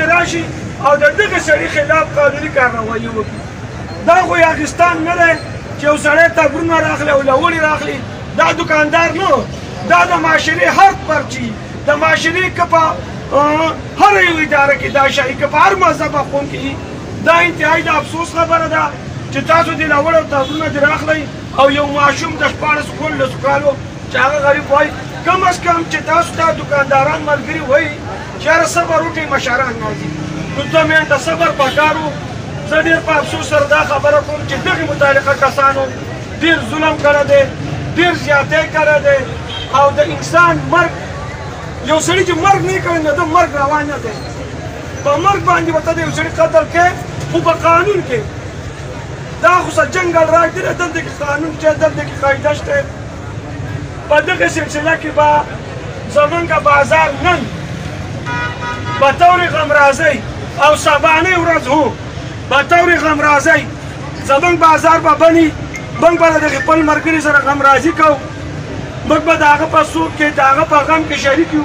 کې راشي او د دغه سړي خلاف قانوني کارروایي وکړي. دا خو یاغستان نه دی چې یو سړی تبرونه راخلي او لوړې راخلي. دا دکاندار نه، دا د معاشرې هر پرچي د معاشرې که په هره یو اداره کې دا شي، که په هر مذهب اخوند کې دا انتهایی د افسوس خبره ده چې تاسو دې لوړ او تبرونه دې راخلئ او یو ماشوم د 14 کالو چې هغه غریب وایي کم از کم چې تاسو ته دکانداران ملګري وایي چې یاره صبر وکړئ مشران راځي، نو ته مې د صبر پکار و. زه ډېر په افسوس سره دا خبره کوم چې دغې متعلقه کسانو ډېر ظلم کړی دی، ډېر زیاتی کړی دی او د انسان مرګ یو سړي چې مرګ نه کوي نو د مرګ روان نه دی. په مرګ باندې به ته د یو سړي قتل کوې خو په قانون کې دا خو څه جنګل راج دی نه، دلته کې قانون شته، دلته کې قاعده شته. په دغه سلسله کې به زمونږ بازار نن به طور غمرازۍ او سبانۍ ورځ هو به طور غمرازۍ زمونږ بازار به بني، موږ به د خپل ملګري سره غمرازي کوو، موږ به د هغه په سوق کې د هغه په غم کې شریک یو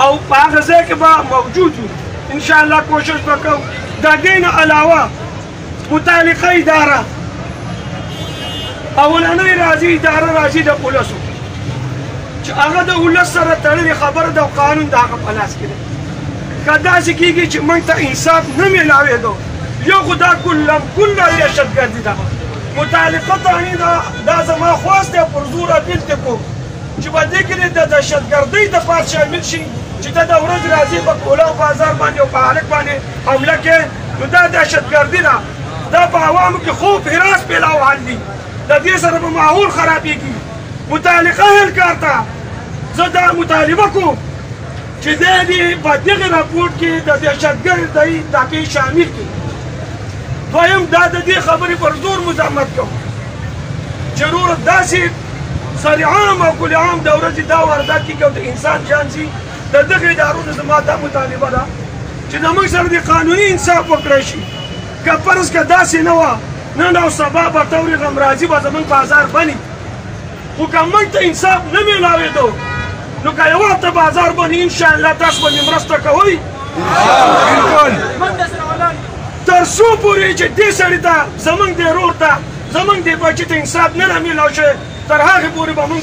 او په هغه ځای کې به موجود یو. انشاءالله کوشش به کوو. د دې نه علاوه متعلقه اداره اولنۍ راځي اداره راځي د پولیسو چې هغه د ولس سره تړلې خبره ده او قانون د هغه په لاس کې دی. که داسې کېږي چې موږ ته انصاف نه میلاوېدو یو خو دا کله دهشتګردي ده. متعلقه تانی دا زما خواست دی پر زور اپیل دې کوم چې په دې کې د دهشتګردۍ دپاره شامل شي چې ته د ورځې راځي په کولاو بازار باندې او په هلک باندې حمله کوې، نو دا دهشتګردي ده. دا په عوامو کې خوب حراس پیلاو حل دي، د دې سره به ماحول خرابېږي. متعلقه اهلکار ته زه دا مطالبه کوم چې دی دې په دغه راپورټ کې د دهشتګردۍ ټاپې شامل کړي. دویم دا د دې خبرې پر زور مزاحمت کوم چې وروره داسې سر عام او کل عام د ورځې دا واردات کېږي او د انسان جان ځي. د دغه ادارو نه زما دا مطالبه ده چې زموږ سره د قانوني انصاف وکړی شي. که فرض که داسې نه وه نن او سبا به طور غمرازي به زموږ بازار بني، خو که موږ ته انصاف نه میلاوېدو نو که یو هفته بازار بني انشاءالله تاسو به مې مرسته کوئ تر څو پورې چې دې سړي ته زموږ دې ورور ته زموږ دې بچي ته انصاف نه رامیلاو شي تر هغې پورې به موږ